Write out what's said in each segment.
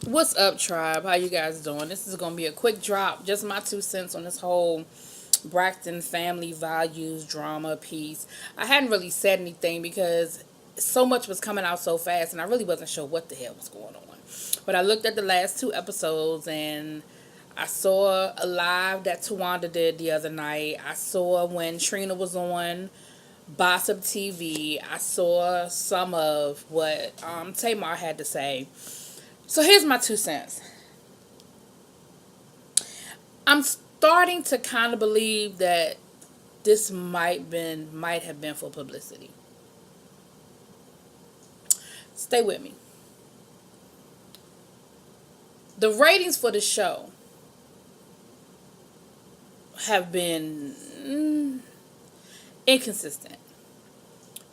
What's up, tribe? How you guys doing? This is gonna be a quick drop, just my 2 cents on this whole Braxton family values drama piece. I hadn't really said anything because so much was coming out so fast, and I really wasn't sure what the hell was going on. But I looked at the last two episodes, and I saw a live that Tawanda did the other night. I saw when Trina was on Bossip TV. I saw some of what Tamar had to say. So here's my 2 cents. I'm starting to kind of believe that this might have been for publicity. Stay with me. The ratings for the show have been inconsistent.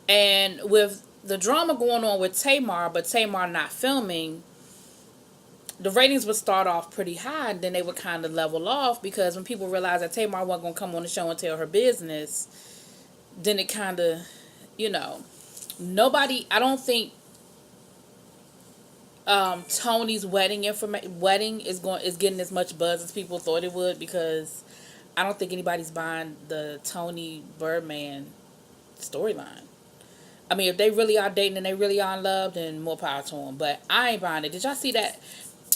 And with the drama going on with Tamar, but Tamar not filming, the ratings would start off pretty high, and then they would kind of level off because when people realized that Tamar wasn't going to come on the show and tell her business, then it kind of, nobody, I don't think Tony's wedding is getting as much buzz as people thought it would, because I don't think anybody's buying the Tony Birdman storyline. I mean, if they really are dating and they really are in love, then more power to them. But I ain't buying it. Did y'all see that?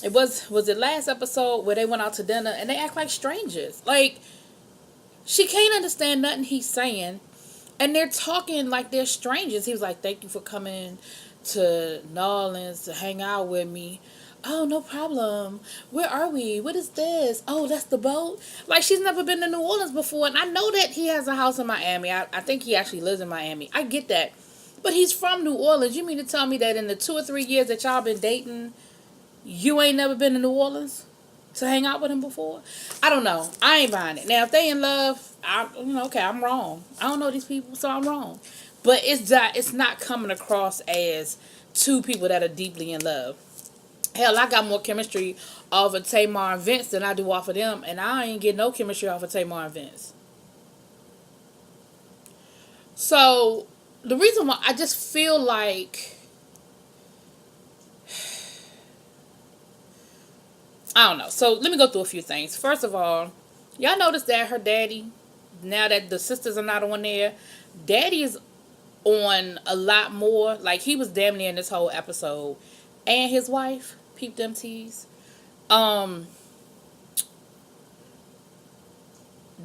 It was it last episode where they went out to dinner and they act like strangers. Like, she can't understand nothing he's saying, and they're talking like they're strangers. He was like, "Thank you for coming to New Orleans to hang out with me." "Oh, no problem. Where are we? What is this? Oh, that's the boat." Like, she's never been to New Orleans before. And I know that he has a house in Miami. I think he actually lives in Miami. I get that. But he's from New Orleans. You mean to tell me that in the 2 or 3 years that y'all been dating, you ain't never been to New Orleans to hang out with him before? I don't know. I ain't buying it. Now, if they in love, okay, I'm wrong. I don't know these people, so I'm wrong. But it's not coming across as two people that are deeply in love. Hell, I got more chemistry off of Tamar and Vince than I do off of them, and I ain't get no chemistry off of Tamar and Vince. So, the reason why I just feel like, I don't know. So, let me go through a few things. First of all, y'all notice that her daddy, now that the sisters are not on there, daddy is on a lot more. Like, he was damn near in this whole episode. And his wife, peep them tees. The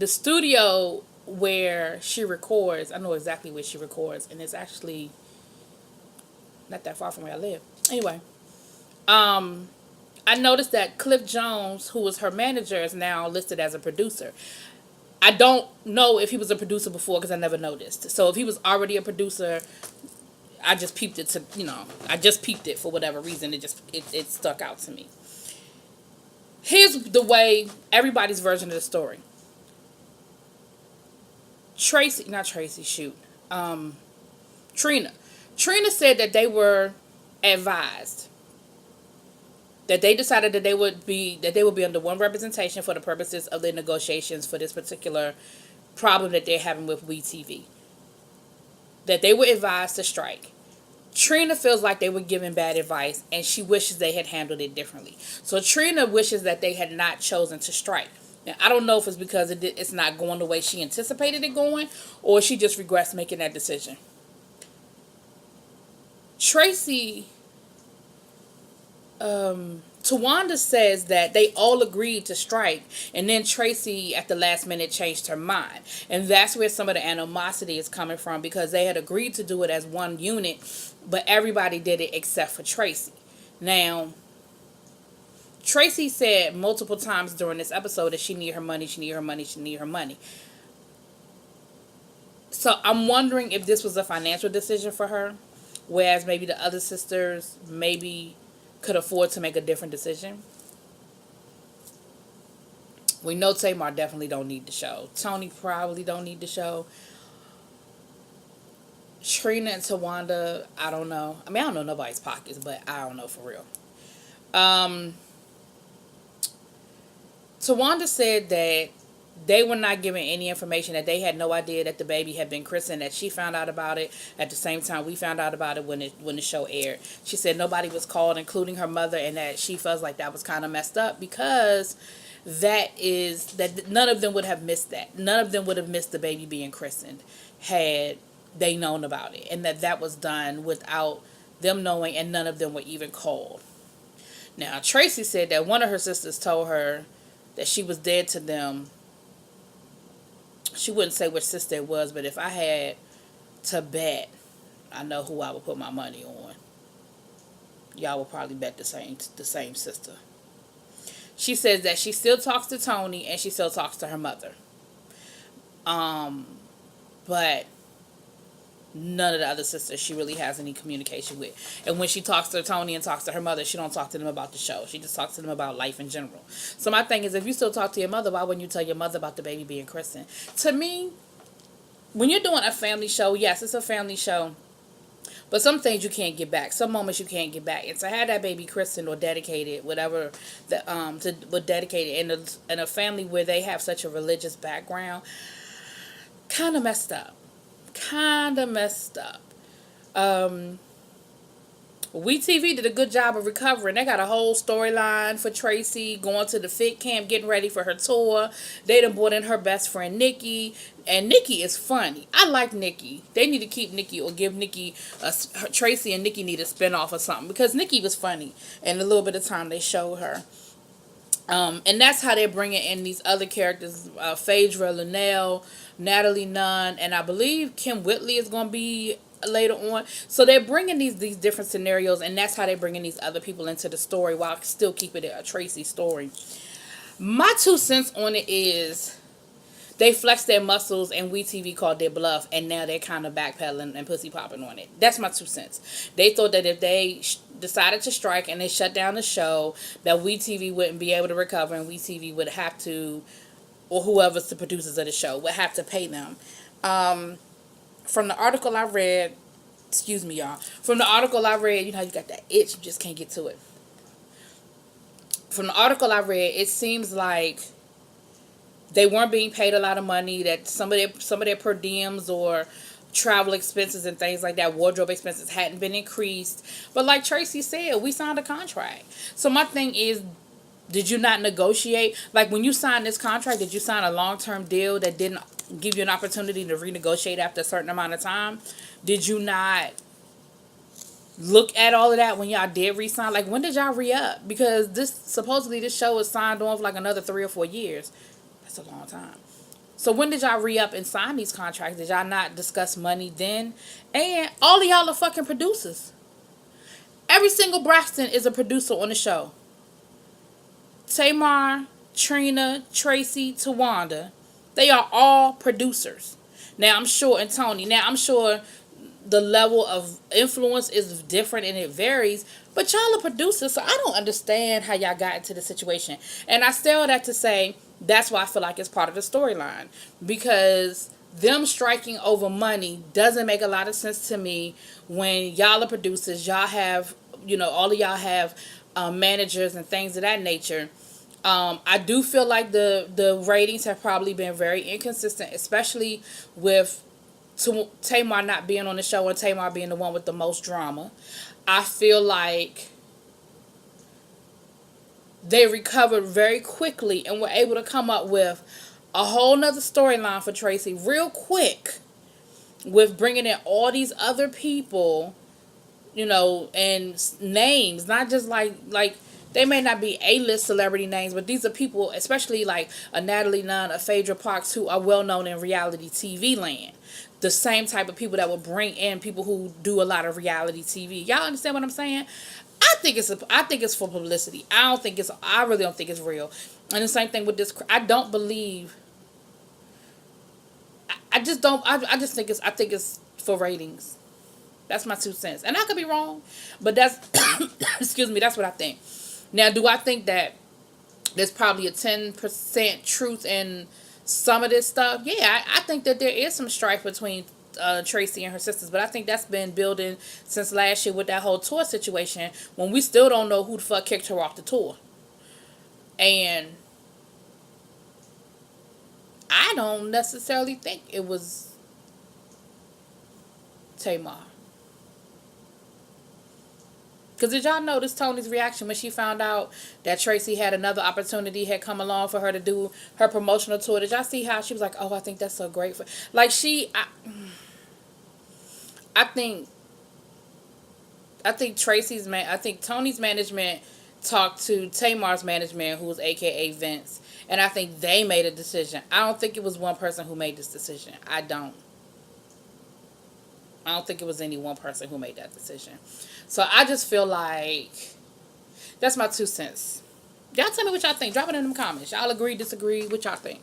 studio where she records, I know exactly where she records, and it's actually not that far from where I live. Anyway, I noticed that Cliff Jones, who was her manager, is now listed as a producer. I don't know if he was a producer before because I never noticed. So if he was already a producer, I just peeped it I just peeped it for whatever reason. It stuck out to me. Here's the way everybody's version of the story. Trina. Trina said that they were advised, that they decided that they would be under one representation for the purposes of the negotiations for this particular problem that they're having with WeTV. That they were advised to strike. Trina feels like they were given bad advice, and she wishes they had handled it differently. So Trina wishes that they had not chosen to strike. Now, I don't know if it's because it's not going the way she anticipated it going, or she just regrets making that decision. Tawanda says that they all agreed to strike, and then Tracy at the last minute changed her mind. And that's where some of the animosity is coming from, because they had agreed to do it as one unit, but everybody did it except for Tracy. Now, Tracy said multiple times during this episode that she needed her money, she needed her money, she needed her money. So I'm wondering if this was a financial decision for her, whereas maybe the other sisters maybe could afford to make a different decision. We know Tamar definitely don't need the show. Tony probably don't need the show. Trina and Tawanda, I don't know. I mean, I don't know nobody's pockets, but I don't know for real. Tawanda said that they were not given any information, that they had no idea that the baby had been christened, that she found out about it at the same time we found out about it when the show aired. She said nobody was called, including her mother, and that she feels like that was kind of messed up, because that none of them would have missed that. None of them would have missed the baby being christened had they known about it, and that was done without them knowing, and none of them were even called. Now, Tracy said that one of her sisters told her that she was dead to them. She wouldn't say which sister it was, but if I had to bet, I know who I would put my money on. Y'all would probably bet the same sister. She says that she still talks to Tony and she still talks to her mother. But none of the other sisters she really has any communication with. And when she talks to Tony and talks to her mother, she don't talk to them about the show. She just talks to them about life in general. So my thing is, if you still talk to your mother, why wouldn't you tell your mother about the baby being christened? To me, when you're doing a family show, yes, it's a family show, but some things you can't get back. Some moments you can't get back. And to have that baby christened or dedicated, whatever, dedicated in a family where they have such a religious background, kind of messed up. WeTV did a good job of recovering. They got a whole storyline for Tracy going to the fit camp, getting ready for her tour. They done brought in her best friend Nikki, and Nikki is funny. I like Nikki. They need to keep Nikki, or give Nikki Tracy and Nikki need a spinoff or something, because Nikki was funny and a little bit of time they showed her. And that's how they're bringing in these other characters, Phaedra, Linnell, Natalie Nunn, and I believe Kim Whitley is going to be later on. So they're bringing these different scenarios, and that's how they're bringing these other people into the story while still keeping it a Tracy story. My 2 cents on it is they flexed their muscles and WeTV called their bluff, and now they're kind of backpedaling and pussy popping on it. That's my 2 cents. They thought that if they decided to strike and they shut down the show, that WeTV wouldn't be able to recover, and WeTV would have to, or whoever's the producers of the show, would have to pay them. From the article I read, excuse me, y'all. From the article I read, you know how you got that itch, you just can't get to it. From the article I read, it seems like they weren't being paid a lot of money, that some of their per diems or travel expenses and things like that, wardrobe expenses, hadn't been increased. But like Tracy said, we signed a contract. So my thing is, did you not negotiate? Like, when you signed this contract, did you sign a long-term deal that didn't give you an opportunity to renegotiate after a certain amount of time? Did you not look at all of that when y'all did re-sign? Like, when did y'all re-up? Because supposedly this show is signed on for like another 3 or 4 years. That's a long time. So when did y'all re-up and sign these contracts? Did y'all not discuss money then? And all of y'all are fucking producers. Every single Braxton is a producer on the show. Tamar, Trina, Tracy, Tawanda, they are all producers. Now I'm sure, and Tony, now I'm sure the level of influence is different and it varies, but y'all are producers, so I don't understand how y'all got into the situation. And I say all that to say, that's why I feel like it's part of the storyline, because them striking over money doesn't make a lot of sense to me when y'all are producers. Y'all have, all of y'all have managers and things of that nature. I do feel like the ratings have probably been very inconsistent, especially with Tamar not being on the show and Tamar being the one with the most drama. I feel like they recovered very quickly and were able to come up with a whole nother storyline for Tracy real quick, with bringing in all these other people, and names, not just like they may not be A-list celebrity names, but these are people, especially like a Natalie Nunn, a Phaedra Parks, who are well known in reality TV land. The same type of people that would bring in people who do a lot of reality TV. Y'all understand what I'm saying? I think it's for publicity. I really don't think it's real. And the same thing with this. I don't believe. I think it's for ratings. That's my 2 cents, and I could be wrong, but that's excuse me. That's what I think. Now, do I think that there's probably a 10% truth in some of this stuff? Yeah, I think that there is some strife between Tracy and her sisters, but I think that's been building since last year with that whole tour situation, when we still don't know who the fuck kicked her off the tour. And I don't necessarily think it was Tamar. Because did y'all notice Tony's reaction when she found out that Tracy had another opportunity had come along for her to do her promotional tour? Did y'all see how she was like, oh, I think that's so great. Like I think I think Tony's management talked to Tamar's management, who was AKA Vince, and I think they made a decision. I don't think it was one person who made this decision. I don't think it was any one person who made that decision. So I just feel like that's my 2 cents. Y'all tell me what y'all think. Drop it in them comments. Y'all agree, disagree? What y'all think?